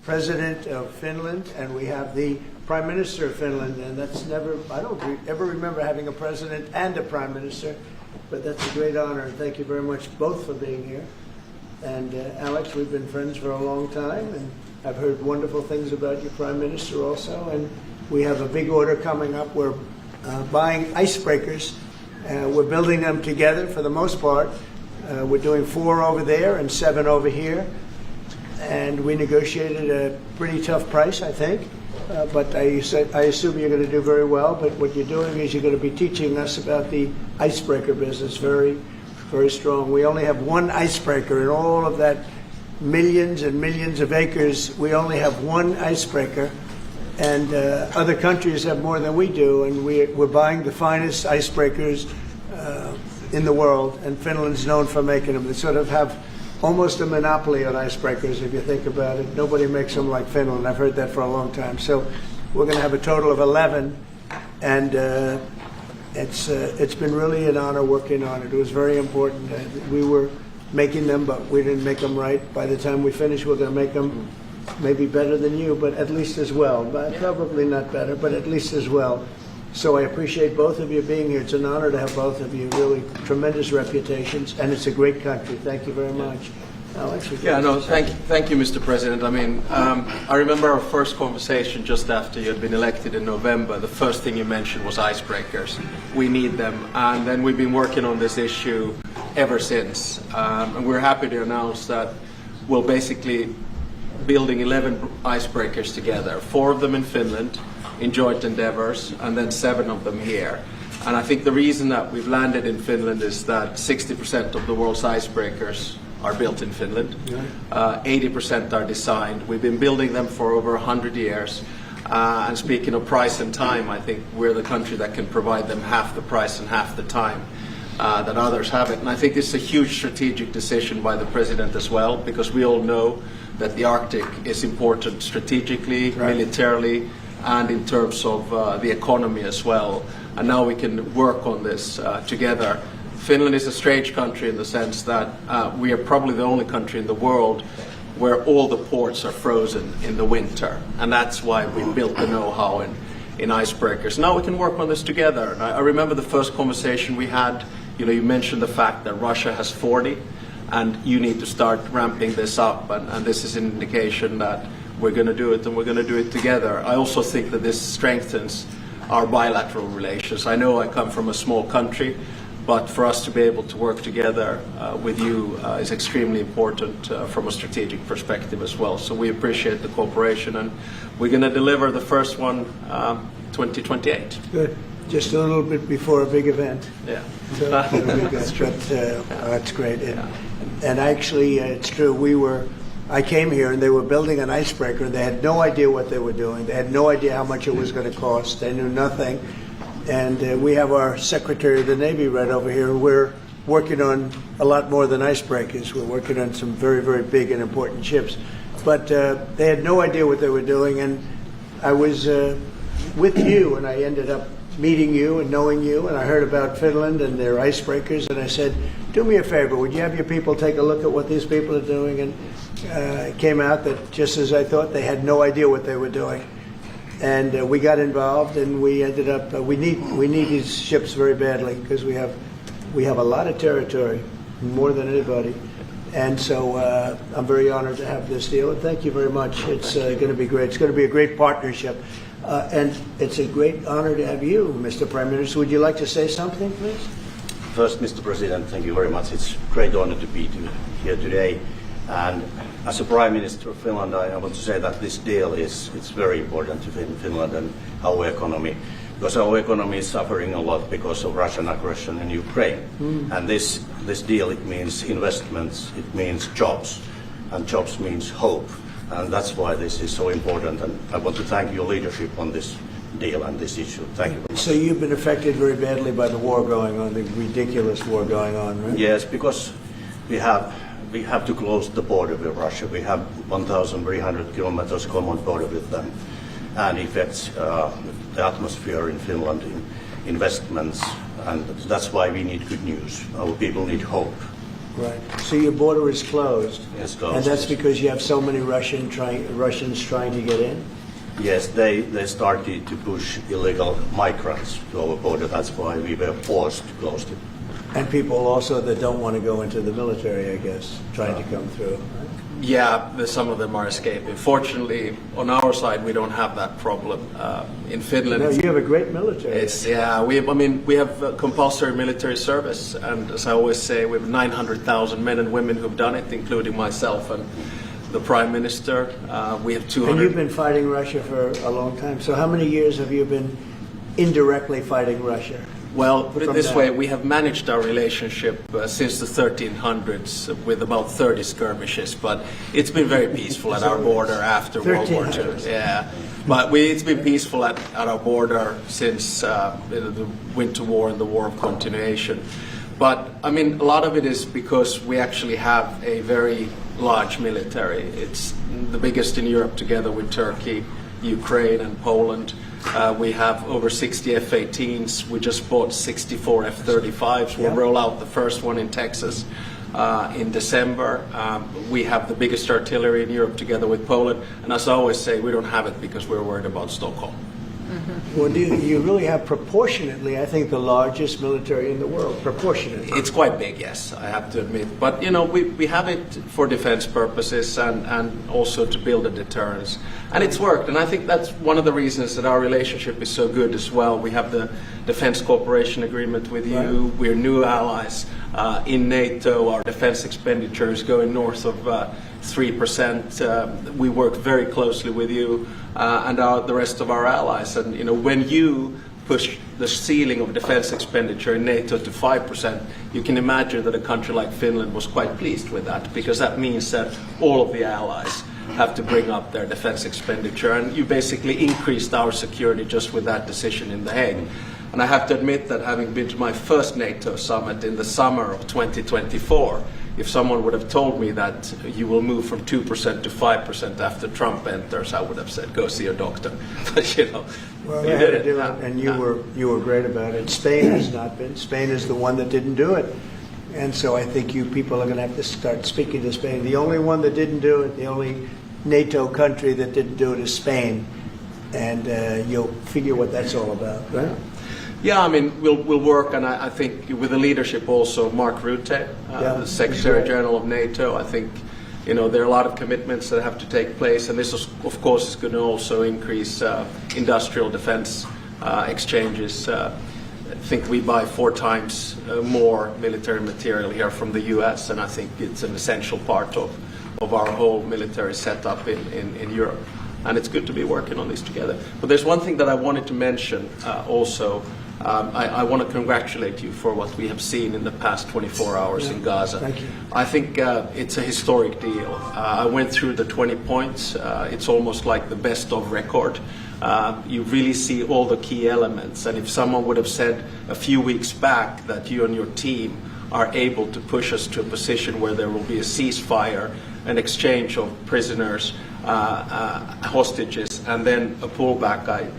President of Finland, and we have the Prime Minister of Finland, and that's never, I don't ever remember having a president and a prime minister, but that's a great honor, and thank you very much both for being here. And Alex, we've been friends for a long time, and I've heard wonderful things about your Prime Minister also, and we have a big order coming up. We're buying icebreakers. We're building them together for the most part. We're doing 4 over there and 7 over here. And we negotiated a pretty tough price, I think. But I assume you're going to do very well. But what you're doing is you're going to be teaching us about the icebreaker business very, very strong. We only have one icebreaker in all of that millions and millions of acres. We only have one icebreaker. And other countries have more than we do. And we're buying the finest icebreakers in the world. And Finland's known for making them. They sort of have almost a monopoly on icebreakers, if you think about it. Nobody makes them like Finland. I've heard that for a long time. So we're going to have a total of 11, and it's been really an honor working on it. It was very important. We were making them, but we didn't make them right. By the time we finish, we're going to make them maybe better than you, but at least as well. But probably not better, but at least as well. So I appreciate both of you being here. It's an honor to have both of you. Really tremendous reputations, and it's a great country. Thank you very much. Alex? Thank you, Mr. President. I mean, I remember our first conversation just after you had been elected in November. The first thing you mentioned was icebreakers. We need them, and then we've been working on this issue ever since. And we're happy to announce that we'll basically building 11 icebreakers together, 4 of them in Finland, in joint endeavors, and then 7 of them here. And I think the reason that we've landed in Finland is that 60% of the world's icebreakers are built in Finland. 80% are designed. We've been building them for over 100 years. And speaking of price and time, I think we're the country that can provide them half the price and half the time that others have it. And I think this is a huge strategic decision by the President as well, because we all know that the Arctic is important strategically, militarily, and in terms of the economy as well. And now we can work on this together. Finland is a strange country in the sense that we are probably the only country in the world where all the ports are frozen in the winter. And that's why we built the know-how in icebreakers. Now we can work on this together. And I remember the first conversation we had, you mentioned the fact that Russia has 40, and you need to start ramping this up. And this is an indication that we're going to do it, and we're going to do it together. I also think that this strengthens our bilateral relations. I know I come from a small country, but for us to be able to work together with you is extremely important from a strategic perspective as well. So we appreciate the cooperation, and we're going to deliver the first one 2028. Good. Just a little bit before a big event. Yeah. So that's great. And actually, it's true. I came here and they were building an icebreaker. They had no idea what they were doing. They had no idea how much it was going to cost. They knew nothing. And we have our Secretary of the Navy right over here. We're working on a lot more than icebreakers. We're working on some very, very big and important ships. But they had no idea what they were doing. And I was with you, and I ended up meeting you and knowing you, and I heard about Finland and their icebreakers, and I said, do me a favor, would you have your people take a look at what these people are doing? And it came out that, just as I thought, they had no idea what they were doing. And we got involved, and we ended up, we need these ships very badly, because we have a lot of territory, more than anybody. And so I'm very honored to have this deal, and thank you very much. It's going to be great. It's going to be a great partnership. And it's a great honor to have you, Mr. Prime Minister. Would you like to say something, please? First, Mr. President, thank you very much. It's a great honor to be here today. And as a Prime Minister of Finland, I want to say that this deal it's very important to Finland and our economy, because our economy is suffering a lot because of Russian aggression in Ukraine. And this deal, it means investments, it means jobs, and jobs means hope. And that's why this is so important. And I want to thank your leadership on this deal and this issue. Thank you. So you've been affected very badly by the war going on, the ridiculous war going on, right? Yes, because we have to close the border with Russia. We have 1,300 kilometers common border with them, and affects the atmosphere in Finland, in investments, and that's why we need good news. Our people need hope, Right. So your border is closed. Yes, closed. And that's because you have so many Russians trying to get in? Yes, they started to push illegal migrants to our border. That's why we were forced to close it. And people also that don't want to go into the military, I guess, trying to come through. Right? Yeah, some of them are escaping. Fortunately, on our side, we don't have that problem. In Finland, No, you have a great military. we have compulsory military service, and as I always say, we have 900,000 men and women who've done it, including myself and the Prime Minister. We have 200. And you've been fighting Russia for a long time. So how many years have you been indirectly fighting Russia? Well, put it From this that. way, we have managed our relationship since the 1300s with about 30 skirmishes, but it's been very peaceful at our border after World War II. 1300s. Yeah, but it's been peaceful at our border since the Winter War and the War of Continuation. But, I mean, a lot of it is because we actually have a very large military. It's the biggest in Europe together with Turkey, Ukraine and Poland. We have over 60 F-18s. We just bought 64 F-35s. We'll Yeah. roll out the first one in Texas in December. We have the biggest artillery in Europe together with Poland. And as I always say, we don't have it because we're worried about Stockholm. Well, you really have proportionately, I think, the largest military in the world, proportionately. It's quite big, yes, I have to admit. But, you know, we have it for defense purposes and also to build a deterrence. And it's worked. And I think that's one of the reasons that our relationship is so good as well. We have the Defense Cooperation Agreement with you. Right. We're new allies in NATO. Our defense expenditure is going north of 3%. We work very closely with you and the rest of our allies. And, you know, when you push the ceiling of defense expenditure in NATO to 5%, you can imagine that a country like Finland was quite pleased with that, because that means that all of the allies have to bring up their defense expenditure. And you basically increased our security just with that decision in The Hague. And I have to admit that having been to my first NATO summit in the summer of 2024, if someone would have told me that you will move from 2% to 5% after Trump enters, I would have said, go see your doctor. But, you know, Well, you they had did to do it. it, and you were great about it. Spain has not been. Spain is the one that didn't do it. And so I think you people are going to have to start speaking to Spain. The only one that didn't do it, the only NATO country that didn't do it is Spain. And you'll figure what that's all about, right? Yeah, I mean, we'll work, and I think with the leadership also, Mark Rutte, the Secretary General of NATO, I think, you know, there are a lot of commitments that have to take place, and this, of course, is going to also increase industrial defense exchanges. I think we buy 4 times more military material here from the U.S., and I think it's an essential part of our whole military setup in Europe. And it's good to be working on this together. But there's one thing that I wanted to mention also. I want to congratulate you for what we have seen in the past 24 hours in Gaza. Thank you. I think it's a historic deal. I went through the 20 points. It's almost like the best of record. You really see all the key elements. And if someone would have said a few weeks back that you and your team are able to push us to a position where there will be a ceasefire, an exchange of prisoners, hostages, and then a pullback, I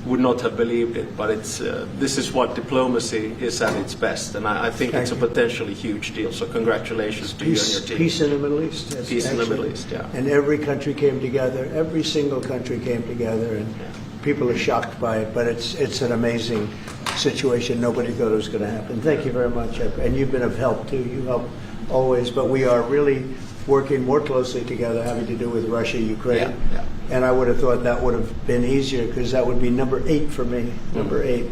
would not have believed it. But this is what diplomacy is at its best, and I think it's a potentially huge deal. So congratulations to you and your team. Peace in the Middle East. Yes, Peace in the actually. Middle East, yeah. And every country came together. Every single country came together, and people are shocked by it. But it's an amazing situation. Nobody thought it was going to happen. Thank you very much. And you've been of help too. You help always. But we are really working more closely together, having to do with Russia, Ukraine. Yeah. And I would have thought that would have been easier, because that would be number 8 for me, number 8.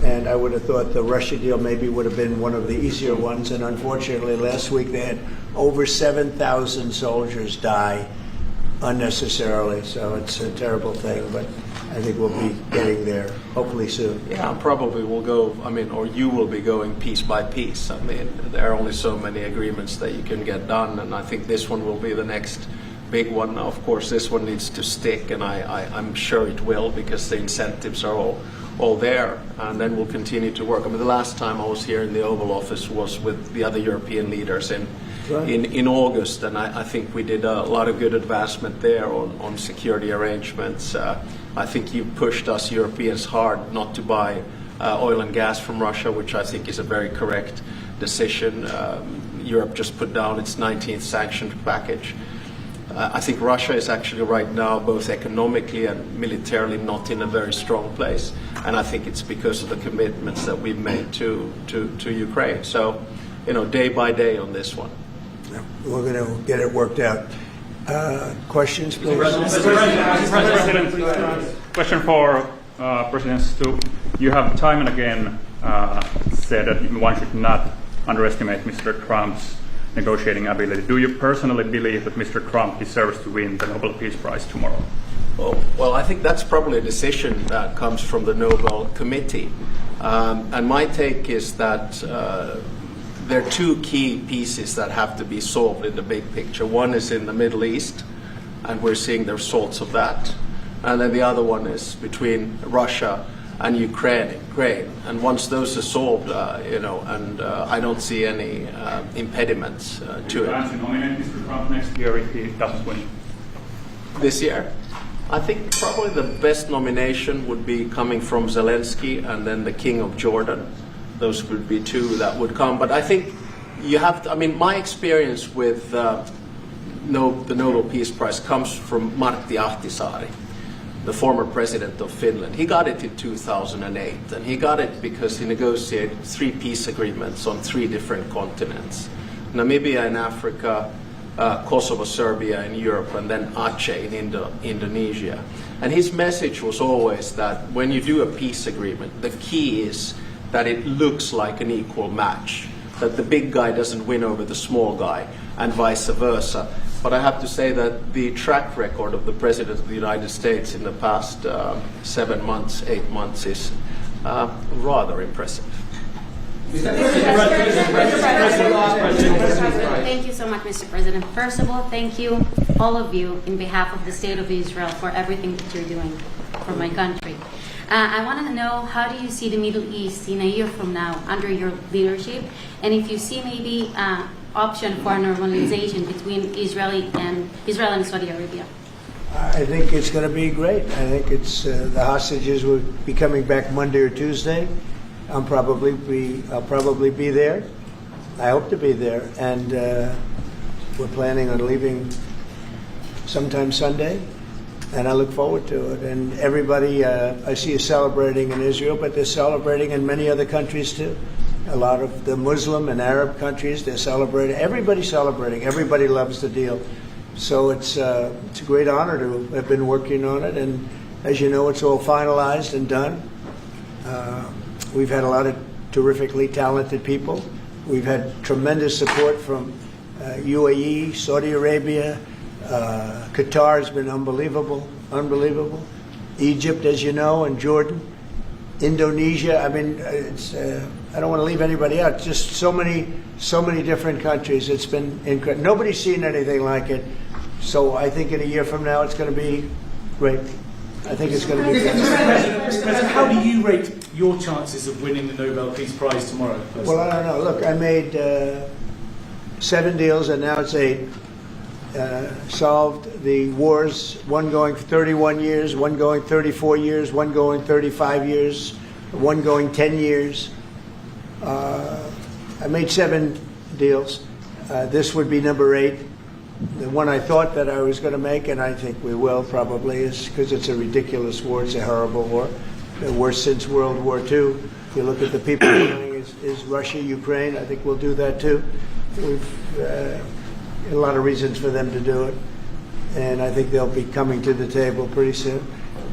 And I would have thought the Russia deal maybe would have been one of the easier ones. And unfortunately, last week they had over 7,000 soldiers die unnecessarily. So it's a terrible thing, but I think we'll be getting there hopefully soon. Yeah, probably we'll go, I mean, or you will be going piece by piece. I mean, there are only so many agreements that you can get done, and I think this one will be the next big one. Of course, this one needs to stick, and I'm sure it will, because the incentives are all there, and then we'll continue to work. I mean, the last time I was here in the Oval Office was with the other European leaders in August, and I think we did a lot of good advancement there on security arrangements. I think you pushed us Europeans hard not to buy oil and gas from Russia, which I think is a very correct decision. Europe just put down its 19th sanctions package. I think Russia is actually right now, both economically and militarily, not in a very strong place. And I think it's because of the commitments that we've made to Ukraine. So, day by day on this one. We're going to get it worked out. Questions, please? Question for President Stubb. You have time and again said that one should not underestimate Mr. Trump's negotiating ability. Do you personally believe that Mr. Trump deserves to win the Nobel Peace Prize tomorrow? Well, I think that's probably a decision that comes from the Nobel Committee. And my take is that there are two key pieces that have to be solved in the big picture. One is in the Middle East, and we're seeing the results of that. And then the other one is between Russia and Ukraine. And once those are solved, and I don't see any impediments to it. Plan to nominate Mr. Trump next year if he doesn't win? This year? I think probably the best nomination would be coming from Zelensky and then the King of Jordan. Those would be two that would come. But I think you have to, my experience with the Nobel Peace Prize comes from Martti Ahtisaari, the former president of Finland. He got it in 2008, and he got it because he negotiated 3 peace agreements on 3 different continents. Namibia in Africa, Kosovo, Serbia in Europe, and then Aceh in Indonesia. And his message was always that when you do a peace agreement, the key is that it looks like an equal match, that the big guy doesn't win over the small guy, and vice versa. But I have to say that the track record of the President of the United States in the past 7 months, 8 months is rather impressive. Thank you so much, Mr. President. First of all, thank you, all of you, in behalf of the State of Israel, for everything that you're doing for my country. I want to know, how do you see the Middle East in a year from now under your leadership? And if you see maybe option for normalization between Israel and Saudi Arabia? I think it's going to be great. I think it's the hostages will be coming back Monday or Tuesday. I'll probably be there. I hope to be there, and we're planning on leaving sometime Sunday, and I look forward to it. And everybody I see is celebrating in Israel, but they're celebrating in many other countries too. A lot of the Muslim and Arab countries, they're celebrating. Everybody's celebrating. Everybody loves the deal. So it's a great honor to have been working on it. And as you know, it's all finalized and done. We've had a lot of terrifically talented people. We've had tremendous support from UAE, Saudi Arabia. Qatar has been unbelievable. Egypt, as you know, and Jordan. Indonesia. I don't want to leave anybody out. Just so many different countries. It's been incredible. Nobody's seen anything like it. So I think in a year from now, it's going to be great. I think it's going to be great. Mr. President, how do you rate your chances of winning the Nobel Peace Prize tomorrow? Well, I don't know. Look, I made 7 deals, and now it's 8. Solved the wars, one going for 31 years, one going 34 years, one going 35 years, one going 10 years. I made 7 deals. This would be number 8. The one I thought that I was going to make, and I think we will probably, is because it's a ridiculous war. It's a horrible war. The worst since World War II. If you look at the people doing is Russia, Ukraine. I think we'll do that too. We've a lot of reasons for them to do it, and I think they'll be coming to the table pretty soon.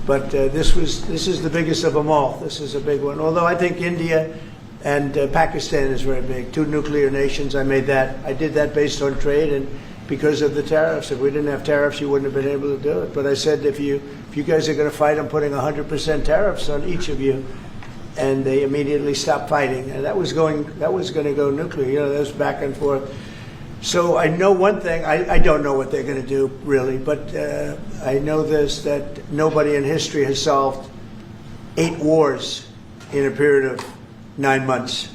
But this is the biggest of them all. This is a big one. Although I think India and Pakistan is very big. 2 nuclear nations. I did that based on trade and because of the tariffs. If we didn't have tariffs, you wouldn't have been able to do it. But I said, if you guys are going to fight, I'm putting 100% tariffs on each of you. And they immediately stopped fighting. And that was going to go nuclear. That was back and forth. So I know one thing. I don't know what they're going to do, really. But I know this, that nobody in history has solved 8 wars in a period of 9 months.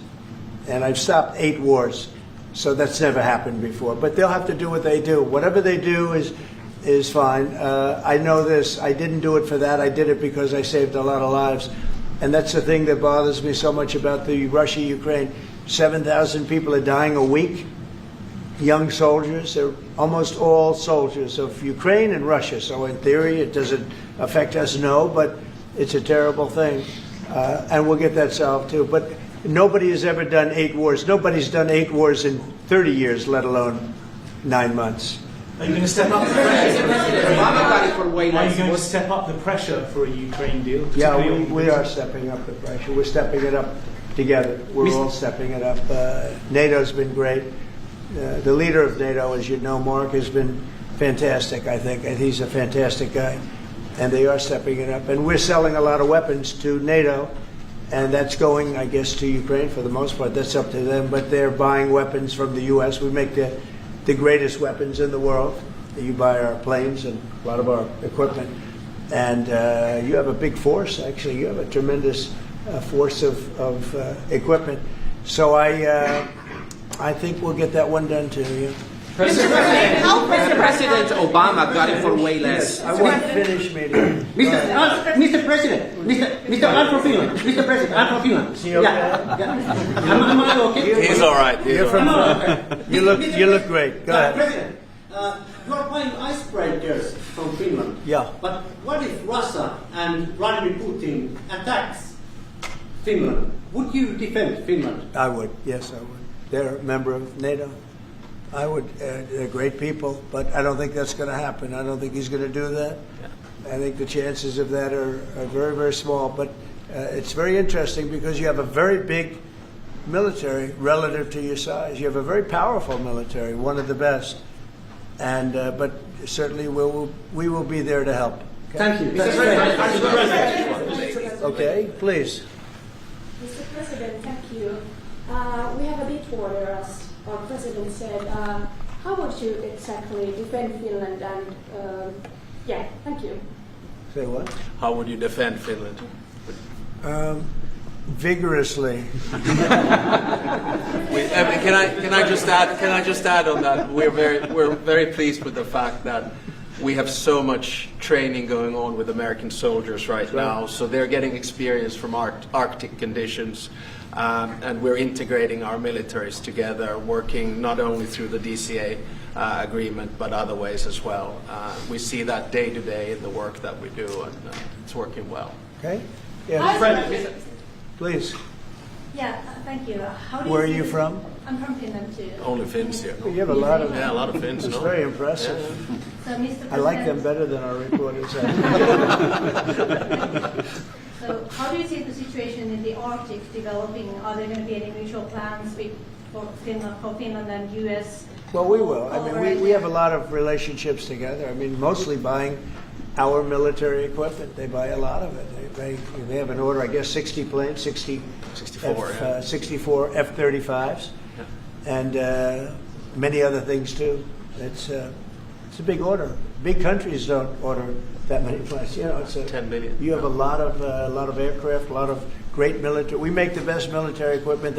And I've stopped 8 wars. So that's never happened before. But they'll have to do what they do. Whatever they do is fine. I know this. I didn't do it for that. I did it because I saved a lot of lives. And that's the thing that bothers me so much about the Russia-Ukraine. 7,000 people are dying a week. young soldiers. They're almost all soldiers of Ukraine and Russia. So in theory, it doesn't affect us, no, but it's a terrible thing. And we'll get that solved too. But nobody has ever done 8 wars. Nobody's done 8 wars in 30 years, let alone 9 months. Are you going to step up the pressure? Obama got it for way Are you less. going to step up the pressure for a Ukraine deal? Yeah, particularly on we are stepping up the pressure. We're stepping it up together. We're all stepping it up. NATO's been great. The leader of NATO, as you know, Mark, has been fantastic, I think. And he's a fantastic guy. And they are stepping it up. And we're selling a lot of weapons to NATO. And that's going, I guess, to Ukraine for the most part. That's up to them. But they're buying weapons from the U.S. We make the greatest weapons in the world. You buy our planes and a lot of our equipment. And you have a big force, actually. You have a tremendous force of equipment. So I think we'll get that one done too. Yeah. Mr. President Obama got it for way less. I want to finish meeting. Mr. President, Mr. I'm from Finland. Mr. President, I'm from Finland. Is he okay? Yeah. Am I okay? He's all right. He's You're all right. from you look great. Go ahead. President, you are buying icebreakers from Finland. Yeah. But what if Russia and Vladimir Putin attacks Finland? Would you defend Finland? I would. Yes, I would. They're a member of NATO. I would. They're great people, but I don't think that's going to happen. I don't think he's going to do that. I think the chances of that are very, very small. But it's very interesting because you have a very big military relative to your size. You have a very powerful military, one of the best. And but certainly we will be there to help. Thank you. Okay, please. Mr. President, thank you. We have a bit order, as our president said. How would you exactly defend Finland? And thank you. Say what? How would you defend Finland? Vigorously. Can I just add on that? We're very pleased with the fact that we have so much training going on with American soldiers right now. So they're getting experience from Arctic conditions, and we're integrating our militaries together, working not only through the DCA agreement but other ways as well. We see that day to day in the work that we do, and it's working well. Okay. Yeah. Please. Yeah, thank you. How do Where are see you the- from? I'm from Finland too. Only Finns here. No? You have a lot of. Yeah, a lot of Finns. It's No? very impressive. So, Mr. President, I like them better than our reporters. So, how do you see the situation in the Arctic developing? Are there going to be any mutual plans for Finland and U.S.? Well, we will. I mean, we have a lot of relationships together. I mean, mostly buying our military equipment. They buy a lot of it. They have an order, I guess, 60 planes, 64 F-35s, and many other things too. It's a big order. Big countries don't order that many planes. You know, it's 10 billion. You have a lot of aircraft, a lot of great military. We make the best military equipment.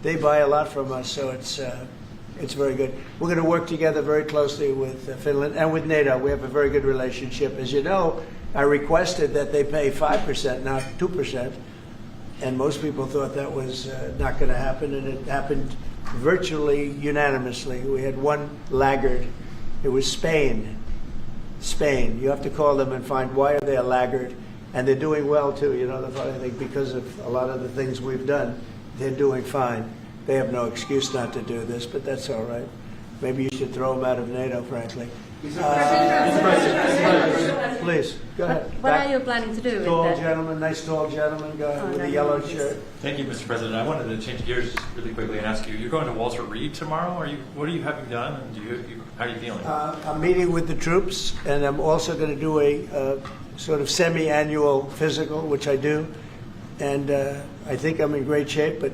They buy a lot from us, so it's very good. We're going to work together very closely with Finland and with NATO. We have a very good relationship. As you know, I requested that they pay 5%, not 2%, and most people thought that was not going to happen, and it happened virtually unanimously. We had one laggard. It was Spain. Spain. You have to call them and find why are they a laggard, and they're doing well too. You know, the funny thing, because of a lot of the things we've done, they're doing fine. They have no excuse not to do this, but that's all right. Maybe you should throw them out of NATO, frankly. Please, go ahead. What are you planning to do with Tall that? gentleman, nice tall gentleman, go ahead with a no, yellow no, shirt. Thank you, Mr. President. I wanted to change gears just really quickly and ask you, you're going to Walter Reed tomorrow? What are you having done, and how are you feeling? I'm meeting with the troops, and I'm also going to do a sort of semi-annual physical, which I do, and I think I'm in great shape, but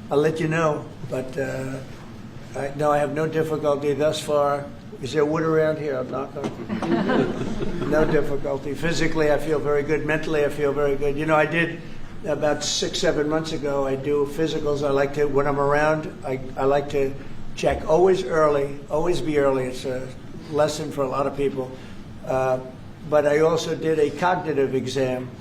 I'll let you know. But I have no difficulty thus far. Is there wood around here? I'm not going to. No difficulty. Physically, I feel very good. Mentally, I feel very good. You know, I did about 6-7 months ago. I do physicals. I like to, when I'm around, I like to check always early. Always be early. It's a lesson for a lot of people. But I also did a cognitive exam,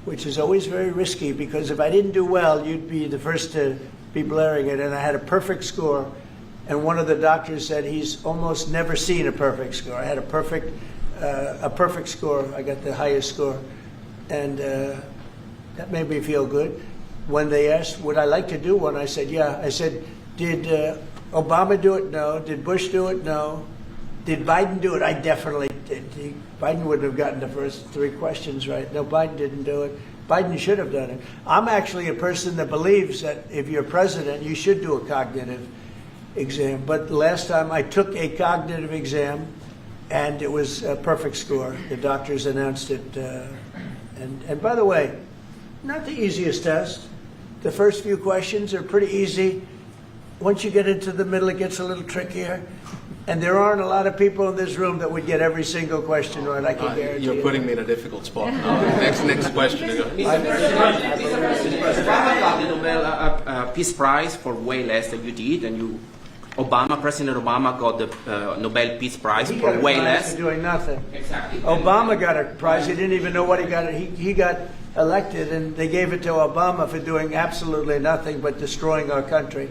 which is always very risky because if I didn't do well, you'd be the first to be blaring it. And I had a perfect score. and one of the doctors said he's almost never seen a perfect score. I had a perfect score. I got the highest score, and that made me feel good. When they asked, would I like to do one, I said, yeah. I said, did Obama do it? No. Did Bush do it? No. Did Biden do it? I definitely did. Biden wouldn't have gotten the first 3 questions right. No, Biden didn't do it. Biden should have done it. I'm actually a person that believes that if you're president, you should do a cognitive exam. But last time I took a cognitive exam, and it was a perfect score. The doctors announced it. And by the way, not the easiest test. The first few questions are pretty easy. Once you get into the middle, it gets a little trickier. And there aren't a lot of people in this room that would get every single question right, I can guarantee you. You're putting me in a difficult spot now. Next question. Obama got the Nobel Peace Prize for way less than you did, and President Obama got the Nobel Peace Prize for way less. For doing nothing. Exactly. Obama got a prize. He didn't even know what he got. He got elected, and they gave it to Obama for doing absolutely nothing but destroying our country.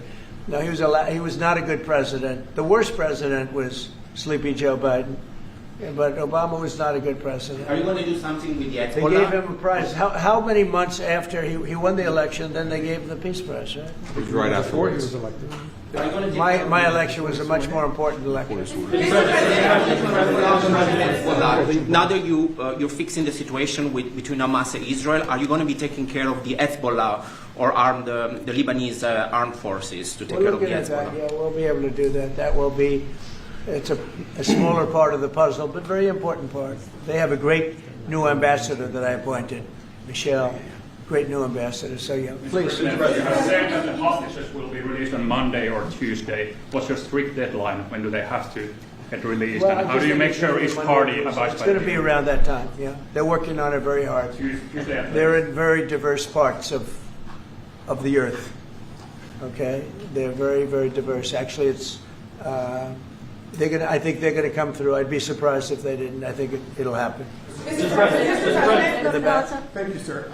No, he was not a good president. The worst president was Sleepy Joe Biden, but Obama was not a good president. Are you going to do something with the They gave him a prize. How many months after he won the election, then they gave him the Peace Prize, right? It was right afterwards. He was elected. My election was a much more important election. Now that you're fixing the situation between Hamas and Israel, are you going to be taking care of the Hezbollah or the Lebanese armed forces to take care of the Hezbollah? Yeah, we'll be able to do that. That will be, it's a smaller part of the puzzle, but very important part. They have a great new ambassador that I appointed, Michelle. Great new ambassador. So yeah, please. Mr. President, you said that the hostages will be released on Monday or Tuesday. What's your strict deadline? When do they have to get released? Well, and how do you make sure each party abides by it? It's going to be around that time. Yeah, they're working on it very hard. They're in very diverse parts of the earth. Okay, they're very, very diverse. Actually, it's I think they're going to come through. I'd be surprised if they didn't. I think it'll happen. Mr. President. Thank you, sir.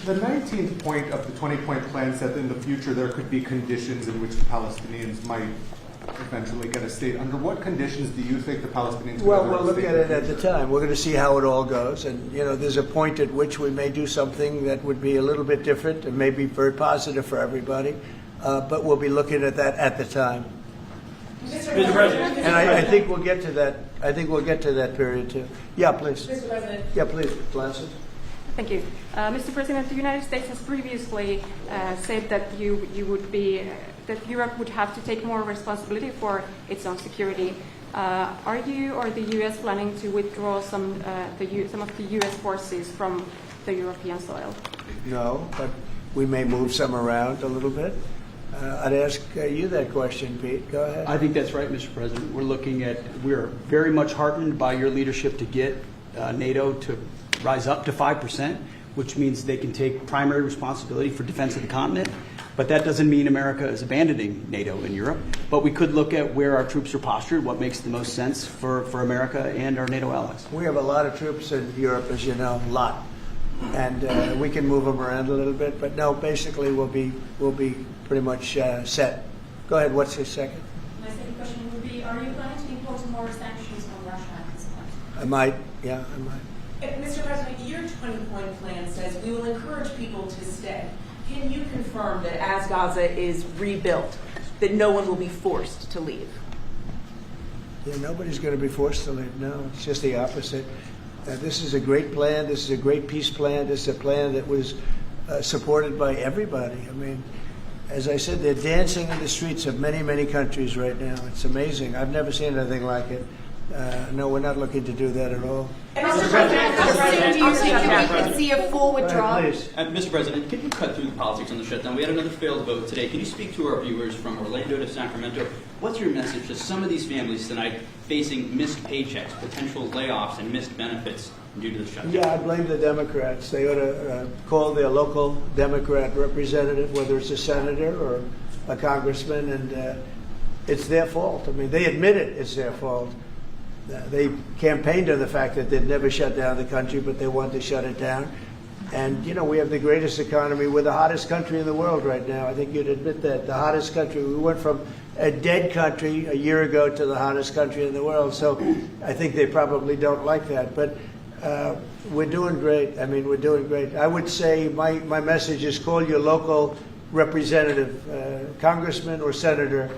The 19th point of the 20-point plan said that in the future there could be conditions in which the Palestinians might eventually get a state. Under what conditions do you think the Palestinians Well, we'll look at it at the time. We're going to see how it all goes. And, there's a point at which we may do something that would be a little bit different and may be very positive for everybody. But we'll be looking at that at the time. Mr. President. And I think we'll get to that. I think we'll get to that period, too. Yeah, please. Mr. President. Yeah, please, Glasses. Thank you. Mr. President, the United States has previously said that that Europe would have to take more responsibility for its own security. Are you or the U.S. planning to withdraw some of the U.S. forces from the European soil? No, but we may move some around a little bit. I'd ask you that question, Pete. Go ahead. I think that's right, Mr. President. We're very much heartened by your leadership to get NATO to rise up to 5%, which means they can take primary responsibility for defense of the continent. But that doesn't mean America is abandoning NATO in Europe. But we could look at where our troops are postured, what makes the most sense for America and our NATO allies. We have a lot of troops in Europe, as you know, a lot. And we can move them around a little bit. But no, basically we'll be pretty much set. Go ahead, what's your second? My second question would be, are you planning to impose more sanctions on Russia at this point? I might, yeah, I might. Mr. President, your 20-point plan says we will encourage people to stay. Can you confirm that as Gaza is rebuilt, that no one will be forced to leave? Yeah, nobody's going to be forced to leave. No, it's just the opposite. This is a great plan. This is a great peace plan. This is a plan that was supported by everybody. I mean, as I said, they're dancing in the streets of many, many countries right now. It's amazing. I've never seen anything like it. No, we're not looking to do that at all. Mr. President, do you think that we could see a full withdrawal? Mr. President, can you cut through the politics on the shutdown? We had another failed vote today. Can you speak to our viewers from Orlando to Sacramento? What's your message to some of these families tonight facing missed paychecks, potential layoffs, and missed benefits due to the shutdown? Yeah, I blame the Democrats. They ought to call their local Democrat representative, whether it's a senator or a congressman, and it's their fault. I mean, they admit it's their fault. They campaigned on the fact that they'd never shut down the country, but they wanted to shut it down. And, you know, we have the greatest economy. We're the hottest country in the world right now. I think you'd admit that. The hottest country. We went from a dead country a year ago to the hottest country in the world. So I think they probably don't like that. But we're doing great. I mean, we're doing great. I would say my message is call your local representative, congressman or senator,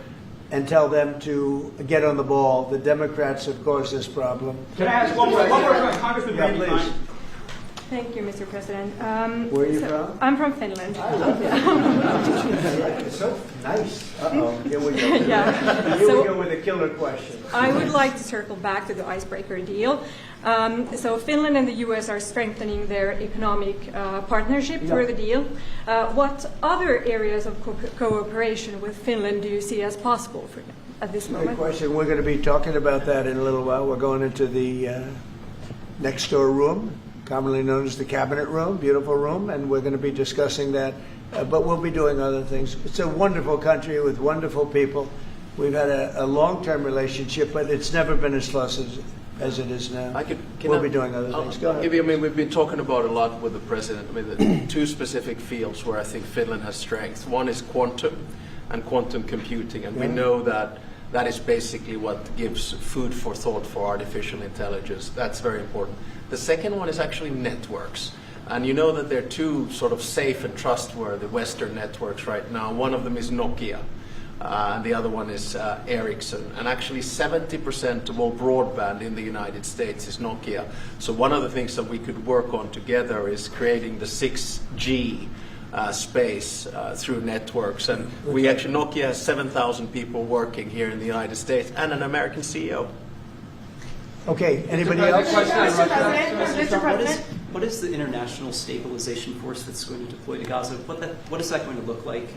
and tell them to get on the ball. The Democrats have caused this problem. Can I ask one more question? Congressman Yeah, Randy please. Fine. Thank you, Mr. President. Where are you from? I'm from Finland. I love it. It's so nice. Uh-oh, here we go. Yeah. Here So- we go with a killer question. I would like to circle back to the Icebreaker deal. So Finland and the U.S. are strengthening their economic partnership through the deal. What other areas of cooperation with Finland do you see as possible for at this Great moment? question. We're going to be talking about that in a little while. We're going into the next door room, commonly known as the cabinet room, beautiful room, and we're going to be discussing that. But we'll be doing other things. It's a wonderful country with wonderful people. We've had a long-term relationship, but it's never been as close as it is now. We'll be doing other things. Go ahead. I mean, we've been talking about a lot with the president. I mean, the two specific fields where I think Finland has strength. One is quantum and quantum computing, and we know that that is basically what gives food for thought for artificial intelligence. That's very important. The second one is actually networks. And you know that there are two sort of safe and trustworthy Western networks right now. One of them is Nokia. And the other one is Ericsson. And actually 70% of all broadband in the United States is Nokia. So one of the things that we could work on together is creating the 6G space through networks. And we actually, Nokia has 7,000 people working here in the United States and an American CEO. Okay, anybody else? Mr. President, what is the international stabilization force that's going to deploy to Gaza? What is that going to look like?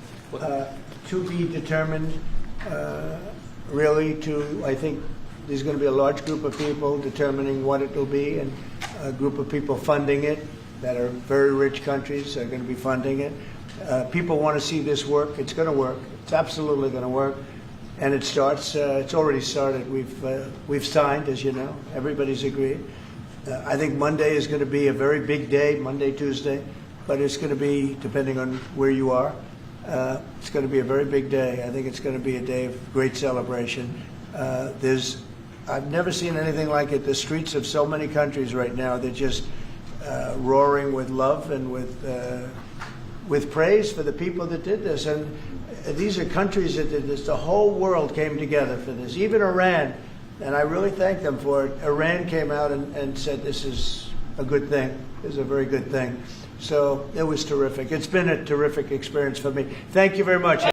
To be determined, really, I think there's going to be a large group of people determining what it will be, and a group of people funding it that are very rich countries are going to be funding it. People want to see this work. It's going to work. It's absolutely going to work. And it starts, it's already started. We've signed, as you know. Everybody's agreed. I think Monday is going to be a very big day, Monday, Tuesday, but it's going to be, depending on where you are, it's going to be a very big day. I think it's going to be a day of great celebration. I've never seen anything like it. The streets of so many countries right now, they're just roaring with love and with praise for the people that did this. And these are countries that did this. The whole world came together for this. Even Iran, and I really thank them for it. Iran came out and said this is a good thing. This is a very good thing. So it was terrific. It's been a terrific experience for me. Thank you very much.